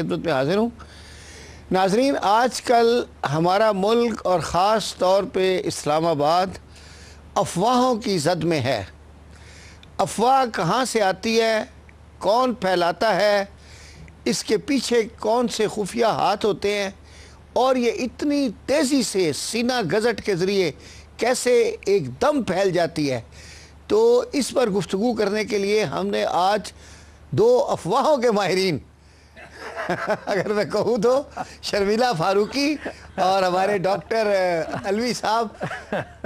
खिदमत में हाजिर हूँ। नाजरीन, आजकल हमारा मुल्क और ख़ास तौर पे इस्लामाबाद अफवाहों की जद में है। अफवाह कहाँ से आती है, कौन फैलाता है, इसके पीछे कौन से खुफिया हाथ होते हैं और ये इतनी तेज़ी से सीना गज़ट के ज़रिए कैसे एकदम फैल जाती है। तो इस पर गुफ्तगू करने के लिए हमने आज दो अफवाहों के माहिरीन अगर मैं कहूँ तो शर्मिला फारूकी और हमारे डॉक्टर अलवी साहब,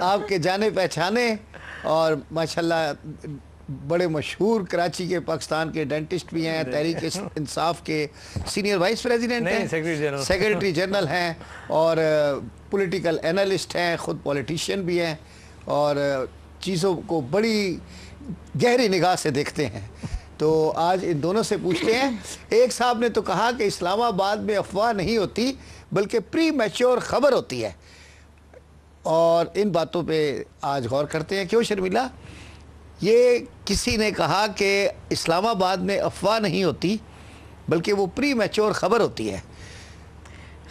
आपके जाने पहचाने और माशाल्लाह बड़े मशहूर कराची के पाकिस्तान के डेंटिस्ट भी हैं, तहरीक इंसाफ के सीनियर वाइस प्रेसिडेंट हैं, सेक्रेटरी जनरल हैं और पॉलिटिकल एनालिस्ट हैं, ख़ुद पॉलिटिशियन भी हैं और चीज़ों को बड़ी गहरी निगाह से देखते हैं। तो आज इन दोनों से पूछते हैं। एक साहब ने तो कहा कि इस्लामाबाद में अफवाह नहीं होती बल्कि प्री मैच्योर ख़बर होती है, और इन बातों पे आज गौर करते हैं। क्यों शर्मिला? ये किसी ने कहा कि इस्लामाबाद में अफवाह नहीं होती बल्कि वो प्री मैच्योर ख़बर होती है।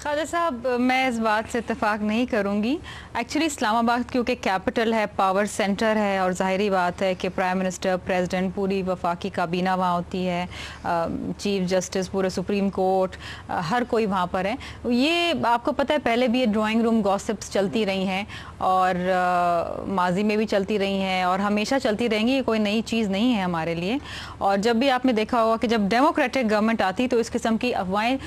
ख्वाजा साहब, मैं इस बात से इत्तेफाक नहीं करूंगी। एक्चुअली इस्लामाबाद क्योंकि कैपिटल है, पावर सेंटर है, और ज़ाहिरी बात है कि प्राइम मिनिस्टर, प्रेसिडेंट, पूरी वफाकी काबीना वहाँ होती है, चीफ जस्टिस, पूरे सुप्रीम कोर्ट, हर कोई वहाँ पर है। ये आपको पता है, पहले भी ये ड्राइंग रूम गॉसिप्स चलती रही हैं और माजी में भी चलती रही हैं और हमेशा चलती रहेंगी। ये कोई नई चीज़ नहीं है हमारे लिए। और जब भी आपने देखा होगा कि जब डेमोक्रेटिक गवर्नमेंट आती तो इस किस्म की अफवाहें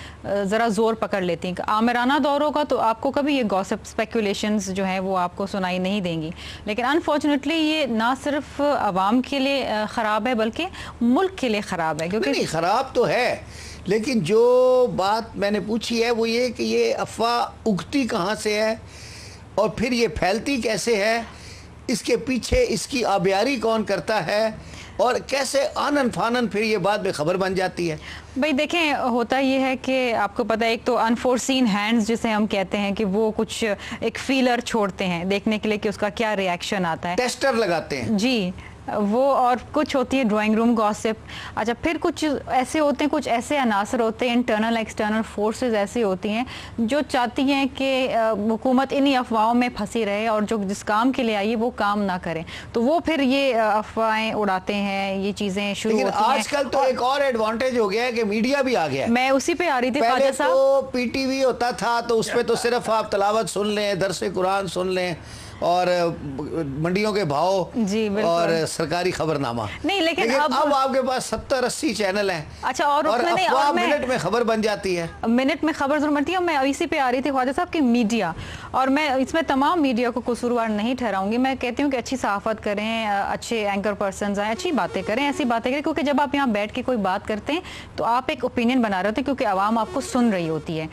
ज़रा ज़ोर पकड़ लेती हैं। आमिराना दौर होगा तो आपको कभी ये गॉसिप स्पेकुलेशंस जो हैं वो आपको सुनाई नहीं देंगी। लेकिन अनफॉर्चुनेटली ये ना सिर्फ आवाम के लिए ख़राब है बल्कि मुल्क के लिए ख़राब है। क्योंकि नहीं, ख़राब तो है, लेकिन जो बात मैंने पूछी है वो ये कि ये अफवाह उगती कहाँ से है और फिर ये फैलती कैसे है, इसके पीछे इसकी आबियारी कौन करता है और कैसे आनन फानन फिर ये बाद में खबर बन जाती है। भाई देखें, होता ये है कि आपको पता है, एक तो अनफोर्सीन हैंड्स जिसे हम कहते हैं कि वो कुछ एक फीलर छोड़ते हैं देखने के लिए कि उसका क्या रिएक्शन आता है, टेस्टर लगाते हैं जी वो। और कुछ होती है ड्राइंग रूम गॉसिप। अच्छा, फिर कुछ ऐसे होते हैं, कुछ ऐसे अनासर होते हैं, इंटरनल एक्सटर्नल फोर्सेस ऐसी होती हैं जो चाहती हैं कि हुकूमत इन्हीं अफवाहों में फंसी रहे और जो जिस काम के लिए आई है वो काम ना करें, तो वो फिर ये अफवाहें उड़ाते हैं, ये चीज़ें शुरू होती हैं। आजकल तो एक और एडवांटेज हो गया है कि मीडिया भी आ गया है। मैं उसी पे आ रही थी। पहले तो पीटीवी होता था तो उस पर तो सिर्फ आप तलावत सुन लें, दरसे कुरान सुन लें और मंडियों के भाव जी और सरकारी खबरनामा नहीं, लेकिन अब आपके पास 70-80 चैनल हैं। अच्छा, और अफवाह मिनट में खबर बन जाती है, मिनट में खबर जरूर बनती है। मैं इसी पे आ रही थी ख्वाजा साहब की मीडिया, और मैं इसमें तमाम मीडिया को कसूरवार नहीं ठहराऊंगी। मैं कहती हूँ कि अच्छी सहाफत करें, अच्छे एंकर पर्सन आए, अच्छी बातें करें, ऐसी बातें करें, क्योंकि जब आप यहाँ बैठ के कोई बात करते हैं तो आप एक ओपिनियन बना रहे होते हैं क्योंकि आवाम आपको सुन रही होती है।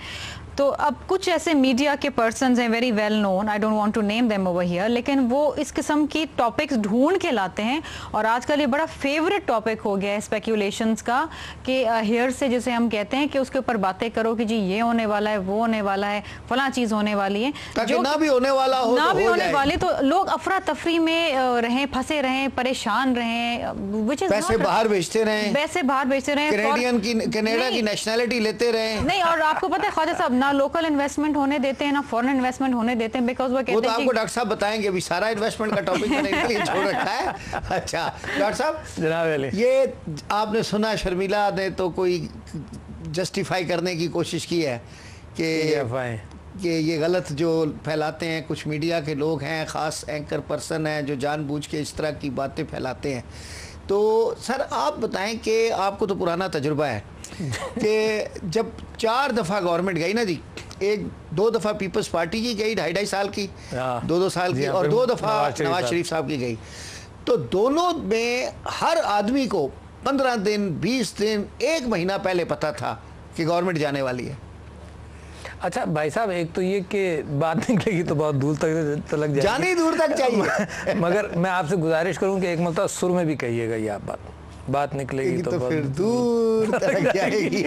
तो अब कुछ ऐसे मीडिया के पर्सन्स हैं very well known, I don't want to name them over here, लेकिन वो इस किस्म की टॉपिक्स ढूंढ के लाते हैं। और आजकल ये बड़ा फेवरेट टॉपिक हो गया है स्पेक्यूलेशंस का, कि हेयर से जिसे हम कहते हैं कि उसके ऊपर बातें करो कि जी ये होने वाला है, वो होने वाला है, फलां चीज़ होने वाली है, जो ना भी होने वाला हो, ना भी होने वाली, तो लोग अफरा तफरी में रहें, फंसे रहें, परेशान रहें, विच इज पैसे बाहर भेजते रहें, कनाडा की नेशनलिटी लेते रहें। नहीं, और आपको पता है ख्वाजा साहब, ना लोकल इन्वेस्टमेंट होने देते हैं ना फॉरेन इन्वेस्टमेंट होने देते हैं, बिकॉज वो कहते हैं तो आपको डॉक्टर साहब बताएंगे, अभी सारा इन्वेस्टमेंट का टॉपिक मैंने इनके लिए छोड़ रखा है। अच्छा डॉक्टर साहब, जनाब ये आपने सुना शर्मिला ने तो कोई जस्टिफाई करने की कोशिश की है कि ये गलत जो फैलाते हैं कुछ मीडिया के लोग हैं, ख़ास एंकर पर्सन हैं जो जानबूझ के इस तरह की बातें फैलाते हैं। तो सर आप बताएं कि आपको तो पुराना तजुर्बा है कि जब 4 दफ़ा गवर्नमेंट गई ना जी, 2 दफ़ा पीपल्स पार्टी की गई 2.5 साल की, 2 साल की, और 2 दफ़ा नवाज शरीफ साहब की गई, तो दोनों में हर आदमी को 15 दिन, 20 दिन, 1 महीना पहले पता था कि गवर्नमेंट जाने वाली है। अच्छा भाई साहब, एक तो ये कि बात निकलेगी तो बहुत दूर तक तो लग जाएगी, जानी दूर तक चाहिए मगर मैं आपसे गुजारिश करूं कि एक मतलब सुर में भी कहिएगा ये आप बात निकलेगी तो फिर दूर तक जाएगी।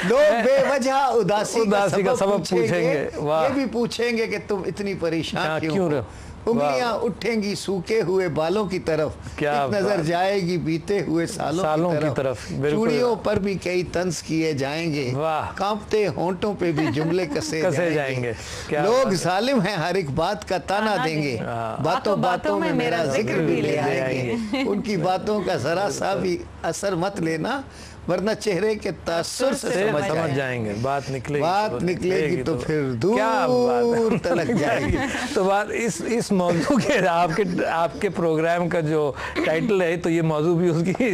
लोग बेवजह उदासी का सबब पूछेंगे, ये भी पूछेंगे कि तुम इतनी परेशान क्यों हो? उंगलियां उठेंगी सूखे हुए बालों की तरफ, क्या एक नजर जाएगी बीते हुए सालों की तरफ, चूड़ियों पर भी कई तंज किए जाएंगे, कांपते होंठों पे भी जुमले कसे जाएंगे। लोग जालिम हैं हर एक बात का ताना देंगे, बातों बातों में मेरा जिक्र भी ले आएंगे। उनकी बातों का जरा सा भी असर मत लेना, वरना चेहरे के तासुर से समझ जाएंगे। बात निकलेगी तो फिर दूर तलक जाएगी। तो बात इस मौजू के आपके प्रोग्राम का जो टाइटल है, तो ये मौजू भी उसकी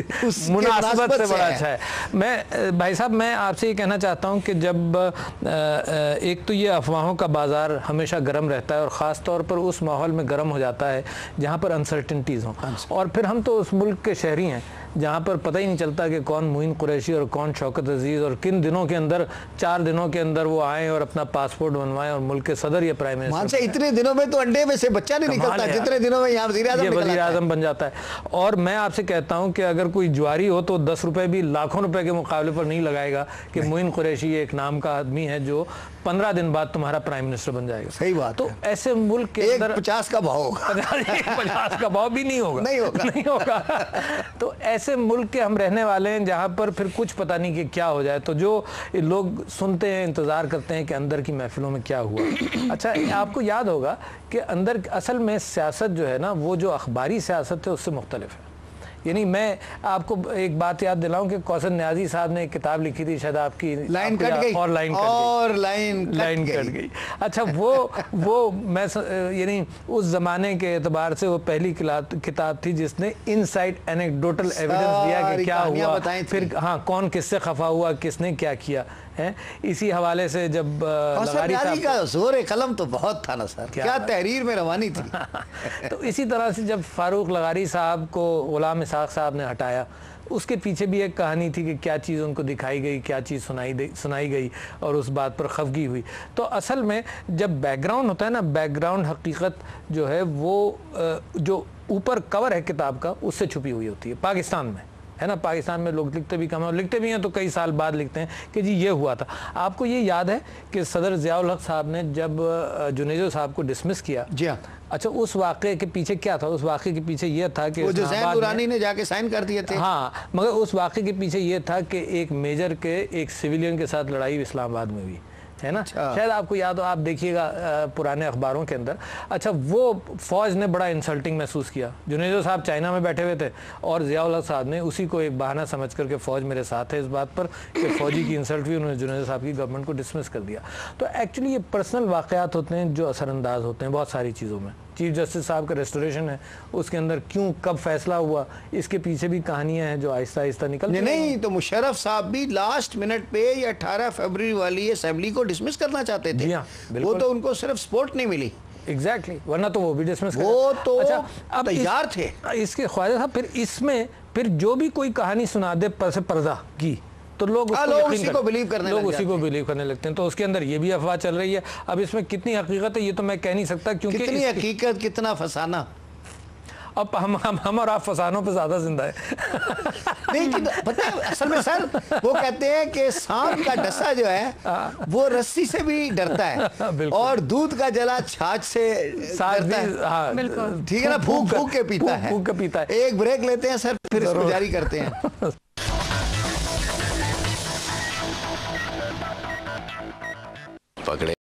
मुनासबत से बड़ा अच्छा है। मैं भाई साहब, मैं आपसे ये कहना चाहता हूँ कि जब एक तो ये अफवाहों का बाजार हमेशा गर्म रहता है, और ख़ास तौर पर उस माहौल में गर्म हो जाता है जहाँ पर अनसर्टिनिटीज़ हों, और फिर हम तो उस मुल्क के शहरी हैं जहाँ पर पता ही नहीं चलता कि कौन मोइन कुरैशी और कौन शौकत अजीज़, और किन दिनों के अंदर, 4 दिनों के अंदर वो आए और अपना पासपोर्ट बनवाएं और मुल्क के सदर या प्राइम मिनिस्टर। से इतने दिनों में तो अंडे में से बच्चा नहीं निकलता, जितने दिनों में यहाँ वज़ीर आज़म बन जाता है। और मैं आपसे कहता हूँ कि अगर कोई जुआरी हो तो 10 रुपये भी लाखों रुपए के मुकाबले पर नहीं लगाएगा कि मोइन कुरैशी एक नाम का आदमी है जो 15 दिन बाद तुम्हारा प्राइम मिनिस्टर बन जाएगा। सही बात। तो ऐसे मुल्क के अंदर 50 का भाव होगा, 50 का भाव भी नहीं होगा। तो ऐसे मुल्क के हम रहने वाले हैं जहाँ पर फिर कुछ पता नहीं कि क्या हो जाए। तो जो लोग सुनते हैं, इंतज़ार करते हैं कि अंदर की महफिलों में क्या हुआ। अच्छा, आपको याद होगा कि अंदर असल में सियासत जो है ना, वो जो अखबारी सियासत है उससे मुख्तलिफ है। यानी मैं आपको एक बात याद दिलाऊं कि कौसर न्याजी साहब ने एक किताब लिखी थी, शायद आपकी लाइन कट गई और लाइन कट गई। अच्छा, वो मैं यानी उस ज़माने के एतबार से वो पहली किताब थी जिसने इनसाइड एनेक्डोटल एविडेंस दिया कि क्या हुआ, फिर हाँ कौन किससे खफा हुआ, किसने क्या किया है। इसी हवाले से जब लगारी का जोर कलम तो बहुत था ना सर, क्या तहरीर में रवानी थी। तो इसी तरह से जब फारूक लगारी साहब को गुलाम इसाक साहब ने हटाया, उसके पीछे भी एक कहानी थी कि क्या चीज़ उनको दिखाई गई, क्या चीज़ सुनाई गई, और उस बात पर खफगी हुई। तो असल में जब बैकग्राउंड होता है ना, बैकग्राउंड हकीकत जो है वो जो ऊपर कवर है किताब का उससे छुपी हुई होती है। पाकिस्तान में है ना, पाकिस्तान में लोग लिखते भी कम है, लिखते भी हैं तो कई साल बाद लिखते हैं कि जी ये हुआ था। आपको ये याद है कि सदर ज़ियाउल हक साहब ने जब जुनेजो साहब को डिसमिस किया, जी हाँ, अच्छा उस वाक़े के पीछे क्या था? उस वाक़े के पीछे ये था कि वो जो ज़ैन दुरानी ने जाके साइन कर दिए थे। हाँ, मगर उस वाक़े के पीछे ये था कि एक मेजर के एक सिविलियन के साथ लड़ाई इस्लामाबाद में हुई, है ना। शायद आपको याद हो, आप देखिएगा पुराने अखबारों के अंदर। अच्छा, वो फ़ौज ने बड़ा इंसल्टिंग महसूस किया। जुनेजो साहब चाइना में बैठे हुए थे और ज़ियाउल हक साहब ने उसी को एक बहाना समझ करके फ़ौज मेरे साथ है इस बात पर कि फ़ौजी की इंसल्ट हुई, उन्होंने जुनेजो साहब की गवर्नमेंट को डिसमिस कर दिया। तो एक्चुअली ये पर्सनल वाक़यात होते हैं जो असरअंदाज होते हैं बहुत सारी चीज़ों में। चीफ जस्टिस साहब का रेस्टोरेशन है, उसके अंदर क्यों कब फैसला हुआ, इसके पीछे भी कहानियां हैं जो आहिस्ता आहिस्ता निकलती नहीं तो मुशर्रफ साहब भी लास्ट मिनट पे ये 18 फरवरी वाली असेंबली को डिसमिस करना चाहते थे। वो तो उनको सिर्फ सपोर्ट नहीं मिली। एग्जैक्टली, वरना तो वो भी डिसमिस वो तो अच्छा, अब तैयार थे इसके ख्वाजा साहब। फिर इसमें फिर जो भी कोई कहानी सुना दे पर्दा की तो लोग उसी को बिलीव करने लगते हैं। तो उसके अंदर ये भी अफवाह चल रही है। अब इसमें कितनी हकीकत है ये तो मैं कह नहीं सकता, क्योंकि कितनी हकीकत कितना फसाना। अब हम और आप फसानों पे ज्यादा जिंदा है। नहीं, पता है असल में सर वो कहते हैं कि सांप का डसा जो है वो रस्सी से भी डरता है और दूध का जला छाछ से डरता है। ठीक है ना, फूक के पीता है। एक ब्रेक लेते हैं सर, फिर इसको जारी करते हैं। पकड़े